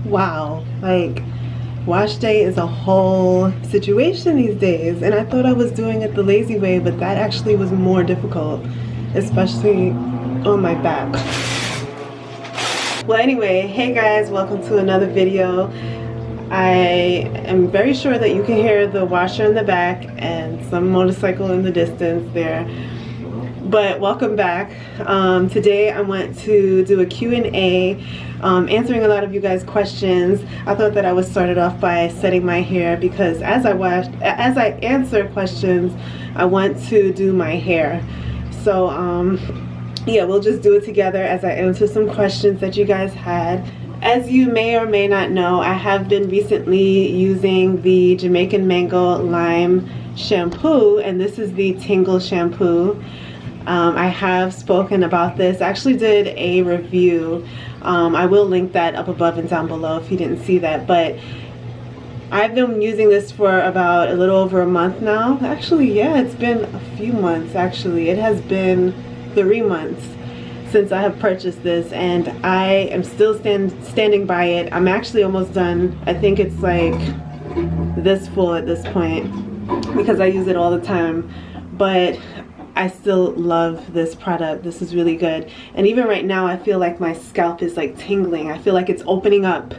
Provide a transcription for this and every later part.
Wow, like wash day is a whole situation these days, and I thought I was doing it the lazy way, but that actually was more difficult, especially on my back. Well, anyway, hey guys, welcome to another video. I am very sure that you can hear the washer in the back and some motorcycle in the distance there. But welcome back. Today I want to do a Q&A, answering a lot of you guys' questions. I thought that I would start it off by setting my hair because as I answer questions, I want to do my hair. So yeah, we'll just do it together as I answer some questions that you guys had. As you may or may not know, I have been recently using the Jamaican Mango Lime shampoo, and this is the Tingle shampoo. I have spoken about this. I actually did a review. I will link that up above and down below if you didn't see that, but I've been using this for about a little over a month now. Actually, yeah, it's been a few months actually. It has been 3 months since I have purchased this, and I am still standing by it. I'm actually almost done. I think it's like this full at this point because I use it all the time, but I still love this product. This is really good. And even right now, I feel like my scalp is like tingling. I feel like it's opening up.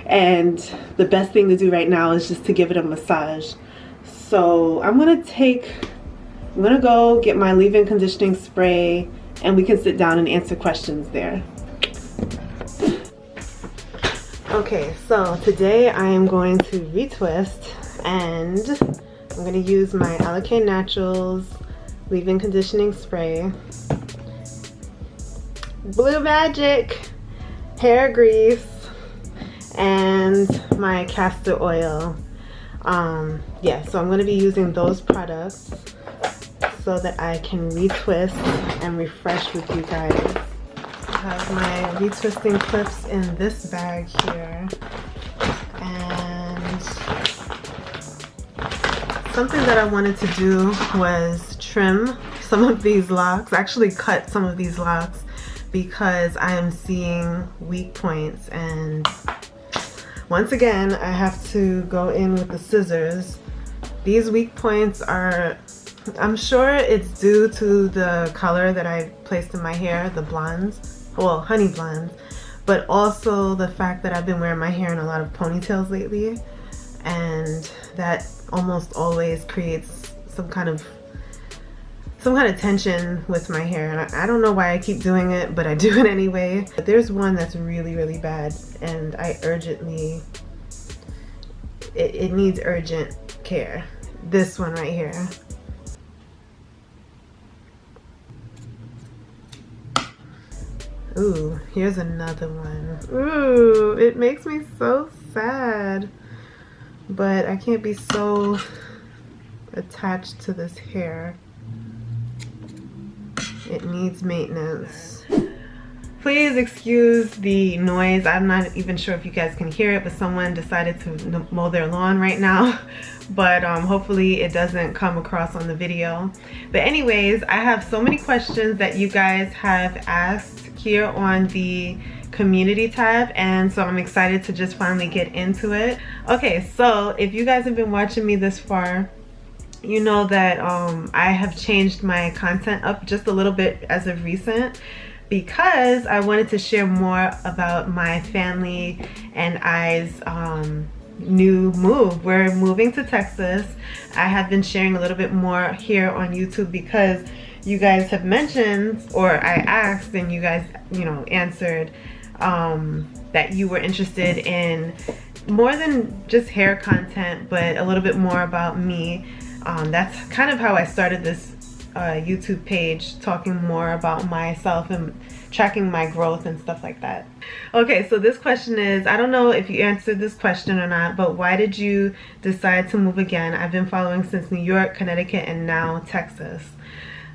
And the best thing to do right now is just to give it a massage. So I'm gonna go get my leave-in conditioning spray and we can sit down and answer questions there. Okay, so today I am going to retwist and I'm gonna use my Alakae Naturals leave-in conditioning spray, Blue Magic hair grease, and my castor oil. Yeah, so I'm going to be using those products so that I can retwist and refresh with you guys. I have my retwisting clips in this bag here, and something that I wanted to do was trim some of these locks, actually cut some of these locks, because I am seeing weak points, and once again I have to go in with the scissors. These weak points are, I'm sure it's due to the color that I placed in my hair, the blondes, well, honey blondes, but also the fact that I've been wearing my hair in a lot of ponytails lately, and that almost always creates some kind of tension with my hair, and I don't know why I keep doing it, but I do it anyway. But there's one that's really bad, and I urgently, it needs urgent care. This one right here. Ooh, here's another one. Ooh, it makes me so sad, but I can't be so attached to this hair. It needs maintenance. Please excuse the noise. I'm not even sure if you guys can hear it, but someone decided to mow their lawn right now. But hopefully it doesn't come across on the video. But anyways, I have so many questions that you guys have asked here on the community tab, and so I'm excited to just finally get into it. Okay, so if you guys have been watching me this far, you know that I have changed my content up just a little bit as of recent, because I wanted to share more about my family and I's new move. We're moving to Texas. I have been sharing a little bit more here on YouTube because you guys have mentioned, or I asked and you guys, you know, answered that you were interested in more than just hair content, but a little bit more about me. That's kind of how I started this YouTube page, talking more about myself and tracking my growth and stuff like that. Okay, so this question is, I don't know if you answered this question or not, but why did you decide to move again? I've been following since New York, Connecticut, and now Texas.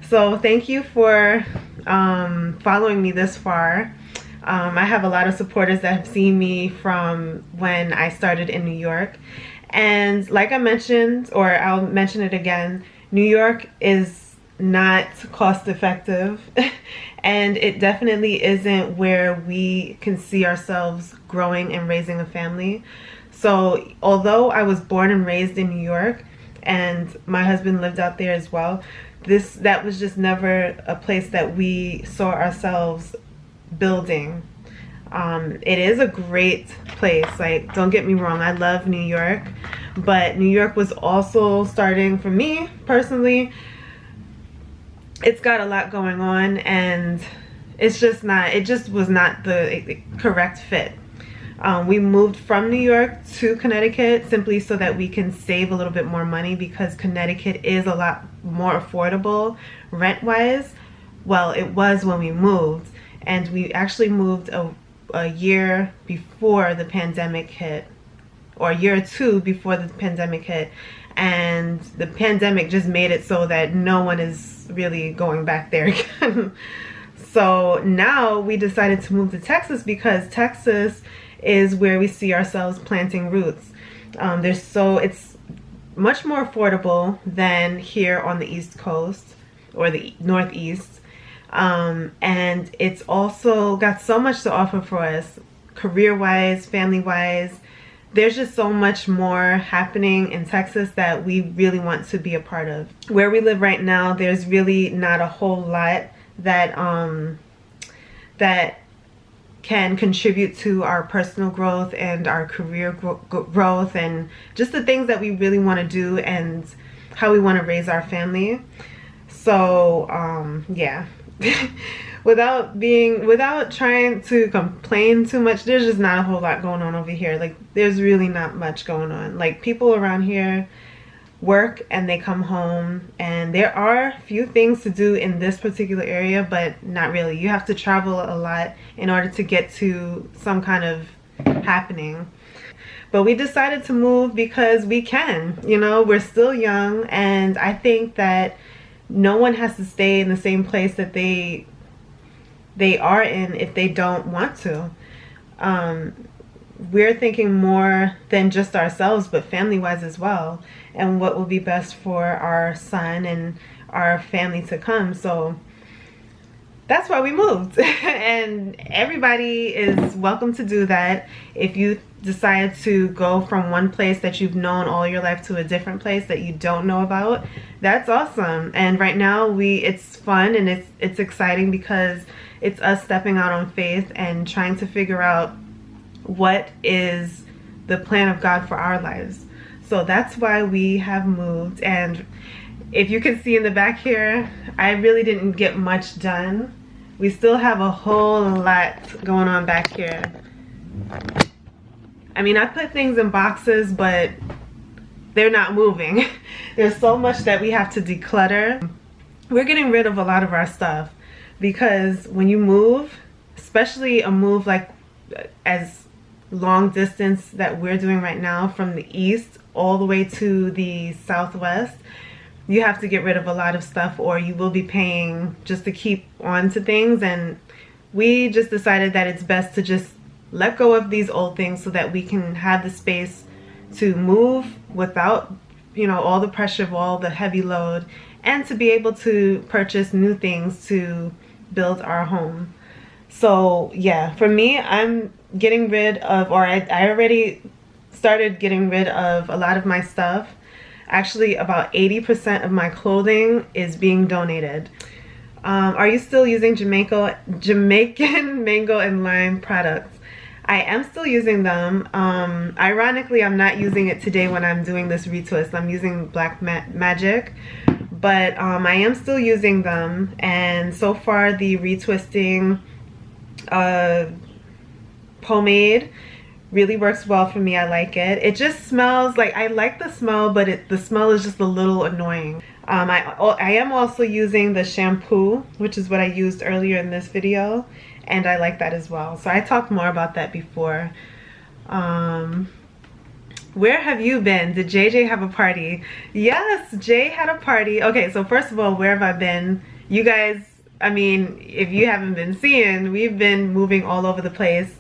So thank you for following me this far. I have a lot of supporters that have seen me from when I started in New York. And like I mentioned, or I'll mention it again, New York is not cost effective and it definitely isn't where we can see ourselves growing and raising a family. So although I was born and raised in New York and my husband lived out there as well, that was just never a place that we saw ourselves building. It is a great place, like, don't get me wrong, I love New York, but New York was also starting, for me personally, it's got a lot going on and it just was not the correct fit. We moved from New York to Connecticut simply so that we can save a little bit more money, because Connecticut is a lot more affordable rent-wise. Well, it was when we moved, and we actually moved a year before the pandemic hit, or a year or two before the pandemic hit, and the pandemic just made it so that no one is really going back there again. So now we decided to move to Texas because Texas is where we see ourselves planting roots. It's much more affordable than here on the East Coast or the Northeast, and it's also got so much to offer for us, career-wise, family-wise. There's just so much more happening in Texas that we really want to be a part of. Where we live right now, there's really not a whole lot that that can contribute to our personal growth and our career growth and just the things that we really want to do and how we want to raise our family. So yeah. without trying to complain too much, there's just not a whole lot going on over here. Like, there's really not much going on. Like, people around here work and they come home, and there are a few things to do in this particular area, but not really. You have to travel a lot in order to get to some kind of happening. But we decided to move because we can, you know, we're still young, and I think that no one has to stay in the same place that they are in if they don't want to. We're thinking more than just ourselves, but family-wise as well, and what will be best for our son and our family to come. So that's why we moved. And everybody is welcome to do that. If you decide to go from one place that you've known all your life to a different place that you don't know about, that's awesome. And right now it's fun and it's exciting because it's us stepping out on faith and trying to figure out what is the plan of God for our lives. So that's why we have moved. And if you can see in the back here, I really didn't get much done. We still have a whole lot going on back here. I mean, I put things in boxes, but they're not moving. There's so much that we have to declutter. We're getting rid of a lot of our stuff because when you move, especially a move like as long distance that we're doing right now from the east all the way to the southwest, you have to get rid of a lot of stuff or you will be paying just to keep on to things. And we just decided that it's best to just let go of these old things so that we can have the space to move without, you know, all the pressure of all the heavy load, and to be able to purchase new things to build our home. So yeah, for me, I'm getting rid of, or I already started getting rid of a lot of my stuff. Actually, about 80% of my clothing is being donated. Are you still using Jamaican mango and lime products? I am still using them. Ironically, I'm not using it today when I'm doing this retwist. I'm using Black Magic, but I am still using them. And so far, the retwisting pomade really works well for me. I like it. It just smells like, I like the smell, but the smell is just a little annoying. I am also using the shampoo, which is what I used earlier in this video, and I like that as well. So I talked more about that before. Where have you been? Did JJ have a party? Yes, Jay had a party. Okay, so first of all, where have I been? You guys, I mean, if you haven't been seeing, we've been moving all over the place,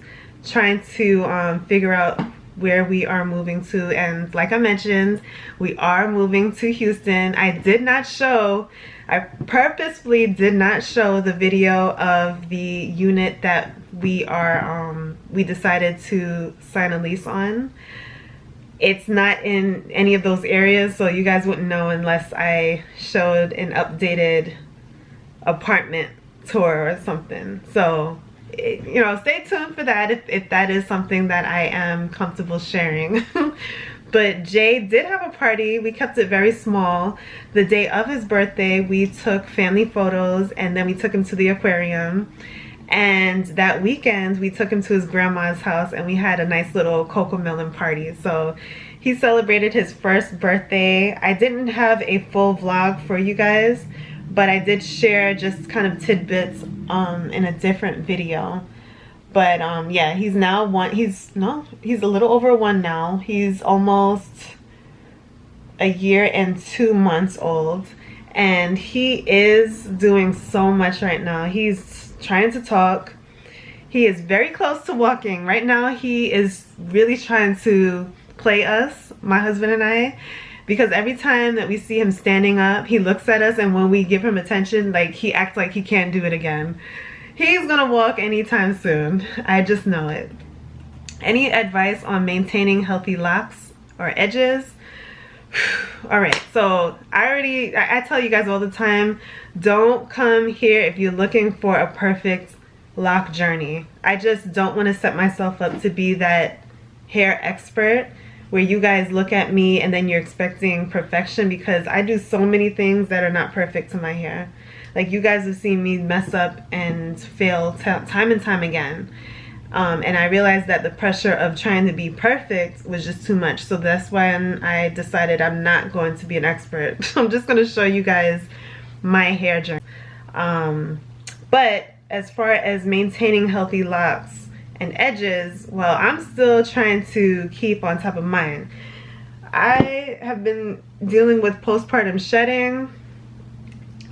trying to figure out where we are moving to. And like I mentioned, we are moving to Houston. I did not show I purposefully did not show the video of the unit that we decided to sign a lease on. It's not in any of those areas, so you guys wouldn't know unless I showed an updated apartment tour or something. So, you know, stay tuned for that if that is something that I am comfortable sharing. But Jay did have a party. We kept it very small. The day of his birthday, we took family photos, and then we took him to the aquarium. And that weekend, we took him to his grandma's house, and we had a nice little cocomelon party. So he celebrated his first birthday. I didn't have a full vlog for you guys, but I did share just kind of tidbits in a different video. But yeah, he's a little over 1 now. He's almost a year and 2 months old, and he is doing so much right now. He's trying to talk. He is very close to walking. Right now he is really trying to play us, my husband and I, because every time that we see him standing up, he looks at us, and when we give him attention, like, he acts like he can't do it again. He's gonna walk anytime soon. I just know it. Any advice on maintaining healthy locks or edges? All right, so I tell you guys all the time, don't come here if you're looking for a perfect lock journey. I just don't want to set myself up to be that hair expert where you guys look at me and then you're expecting perfection, because I do so many things that are not perfect to my hair. Like, you guys have seen me mess up and fail time and time again. And I realized that the pressure of trying to be perfect was just too much. So that's why I decided I'm not going to be an expert. I'm just going to show you guys my hair journey. But as far as maintaining healthy locks and edges, well, I'm still trying to keep on top of mine. I have been dealing with postpartum shedding,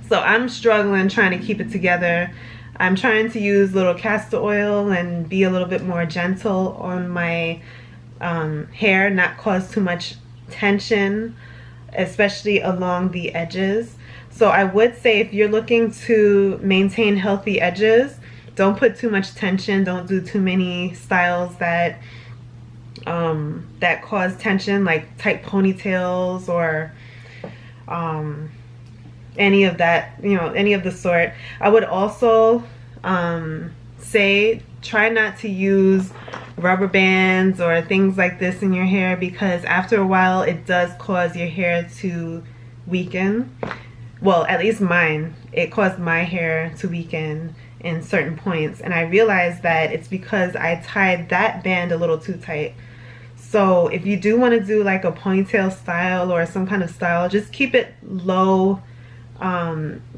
so I'm struggling trying to keep it together. I'm trying to use little castor oil and be a little bit more gentle on my hair, not cause too much tension, especially along the edges. So I would say, if you're looking to maintain healthy edges, don't put too much tension. Don't do too many styles that that cause tension, like tight ponytails or any of that, you know, any of the sort. I would also say try not to use rubber bands or things like this in your hair, because after a while it does cause your hair to weaken. Well, at least mine, it caused my hair to weaken in certain points, and I realized that it's because I tied that band a little too tight. So if you do want to do like a ponytail style or some kind of style, just keep it low.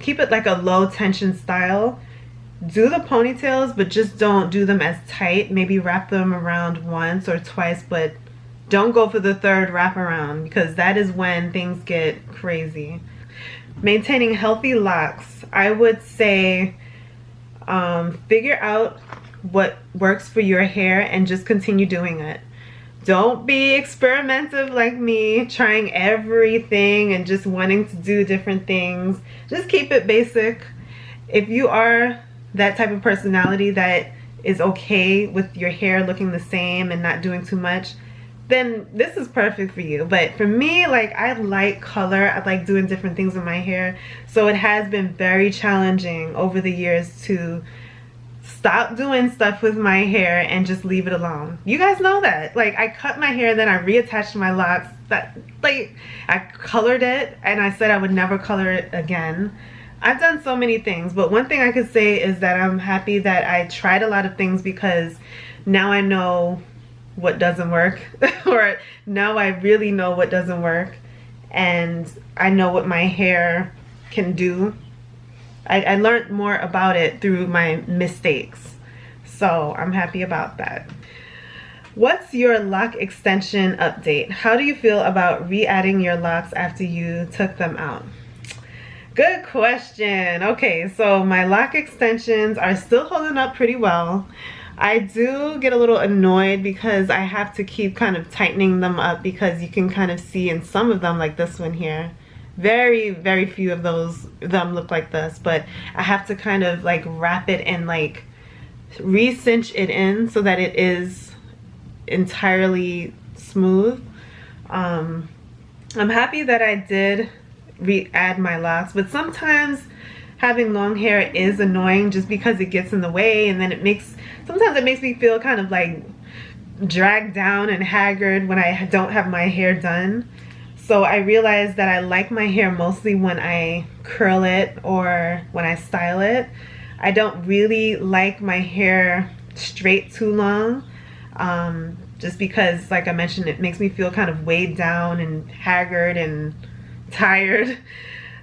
Keep it like a low tension style. Do the ponytails, but just don't do them as tight. Maybe wrap them around once or twice, but don't go for the third wrap around, because that is when things get crazy. Maintaining healthy locks, I would say figure out what works for your hair and just continue doing it. Don't be experimentative like me, trying everything and just wanting to do different things. Just keep it basic. If you are that type of personality that is okay with your hair looking the same and not doing too much, then this is perfect for you. But for me, like, I like color. I like doing different things with my hair. So it has been very challenging over the years to stop doing stuff with my hair and just leave it alone. You guys know that. Like, I cut my hair, then I reattached my locks. That, like, I colored it, and I said I would never color it again. I've done so many things, but one thing I could say is that I'm happy that I tried a lot of things, because now I know what doesn't work, or now I really know what doesn't work, and I know what my hair can do. I learned more about it through my mistakes, so I'm happy about that. What's your lock extension update? How do you feel about re-adding your locks after you took them out? Good question. Okay, so my lock extensions are still holding up pretty well. I do get a little annoyed because I have to keep kind of tightening them up, because you can kind of see in some of them, like this one here, very few of them look like this, but I have to kind of like wrap it and like re-cinch it in so that it is entirely smooth. I'm happy that I did re-add my locks, but sometimes having long hair is annoying just because it gets in the way, and then sometimes it makes me feel kind of like dragged down and haggard when I don't have my hair done. So I realized that I like my hair mostly when I curl it or when I style it. I don't really like my hair straight too long, just because, like I mentioned, it makes me feel kind of weighed down and haggard and tired.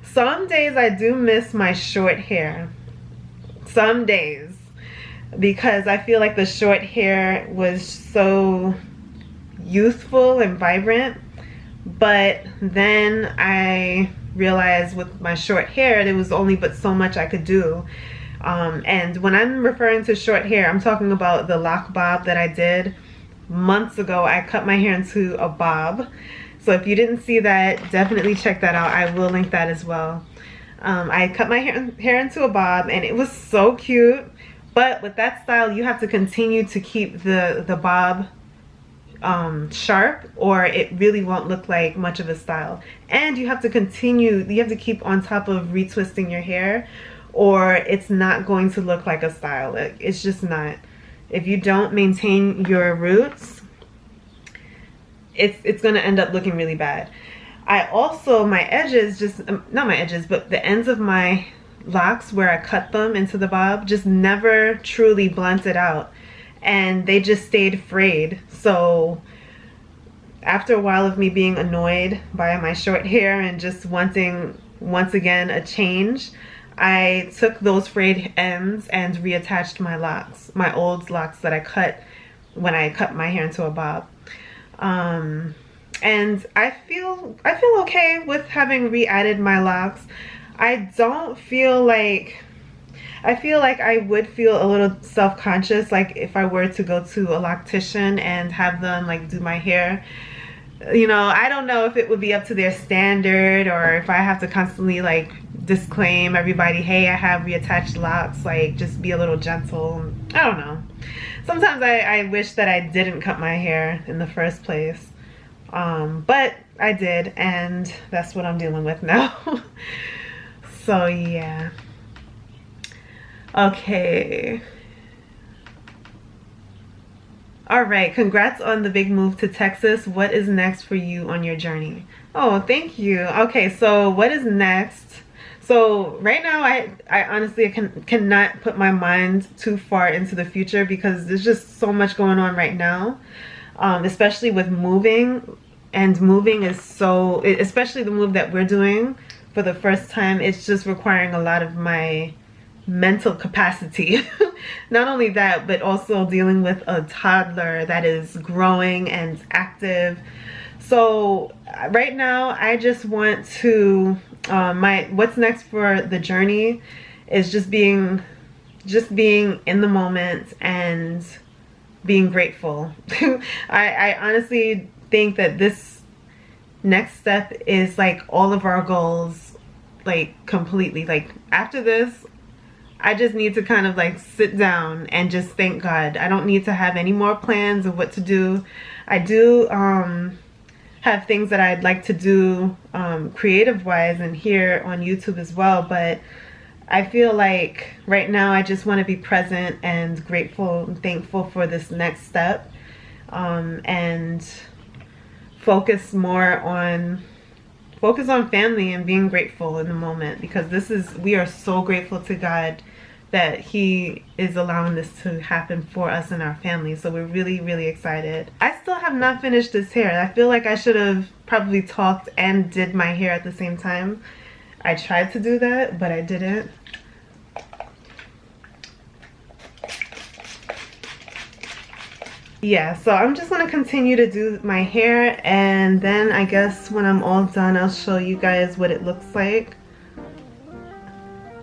Some days I do miss my short hair. Some days. Because I feel like the short hair was so youthful and vibrant. But then I realized with my short hair, there was only but so much I could do. And when I'm referring to short hair, I'm talking about the lock bob that I did months ago. I cut my hair into a bob. So if you didn't see that, definitely check that out. I will link that as well. I cut my hair into a bob, and it was so cute. But with that style, you have to continue to keep the bob sharp, or it really won't look like much of a style. And you have to keep on top of retwisting your hair, or it's not going to look like a style. It's just not. If you don't maintain your roots, it's going to end up looking really bad. I also, my edges, not my edges, but the ends of my locks where I cut them into the bob just never truly blunted out, and they just stayed frayed. So after a while of me being annoyed by my short hair and just wanting once again a change, I took those frayed ends and reattached my locks, my old locks that I cut when I cut my hair into a bob. And I feel okay with having re-added my locks. I feel like I would feel a little self-conscious, like if I were to go to a loctician and have them like do my hair. You know, I don't know if it would be up to their standard, or if I have to constantly like disclaim everybody, hey, I have reattached locks, like just be a little gentle. I don't know. Sometimes I wish that I didn't cut my hair in the first place. But I did, and that's what I'm dealing with now. So yeah. Okay. All right, congrats on the big move to Texas. What is next for you on your journey? Oh, thank you. Okay, so what is next? So right now, I honestly cannot put my mind too far into the future because there's just so much going on right now, especially with moving. And moving is so, especially the move that we're doing for the first time, it's just requiring a lot of my mental capacity. Not only that, but also dealing with a toddler that is growing and active. So right now I just want to what's next for the journey is just being in the moment and being grateful. I honestly think that this next step is like all of our goals, like completely. Like after this, I just need to kind of like sit down and just thank God. I don't need to have any more plans of what to do. I do have things that I'd like to do creative wise and here on YouTube as well, but I feel like right now I just want to be present and grateful and thankful for this next step, and focus on family and being grateful in the moment, because we are so grateful to God that He is allowing this to happen for us and our family. So we're really excited. I still have not finished this hair. I feel like I should have probably talked and did my hair at the same time. I tried to do that, but I didn't. Yeah, so I'm just gonna continue to do my hair, and then I guess when I'm all done, I'll show you guys what it looks like.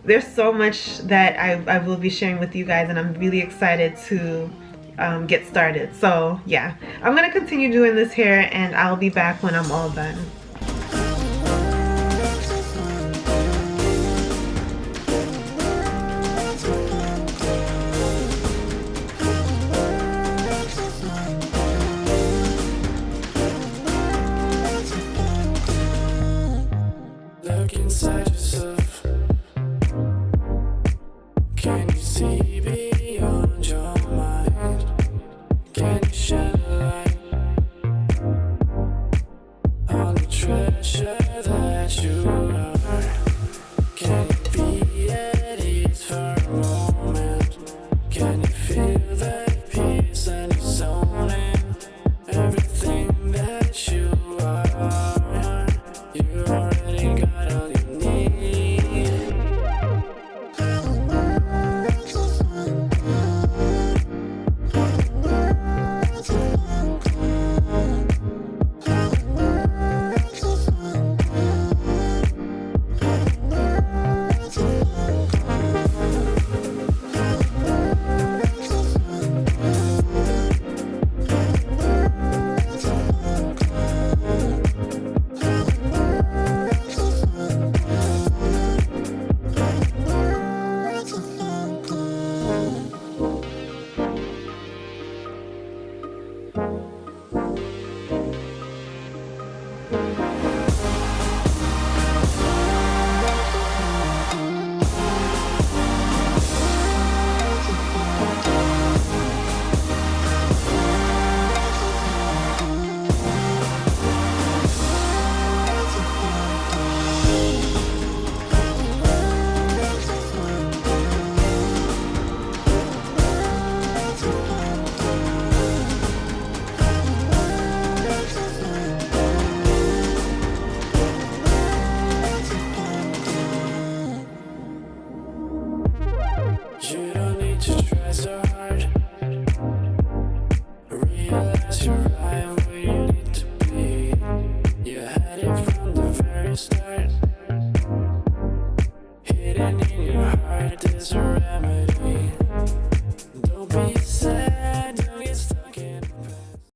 There's so much that I will be sharing with you guys, and I'm really excited to get started. So yeah, I'm gonna continue doing this hair, and I'll be back when I'm all done. sure that you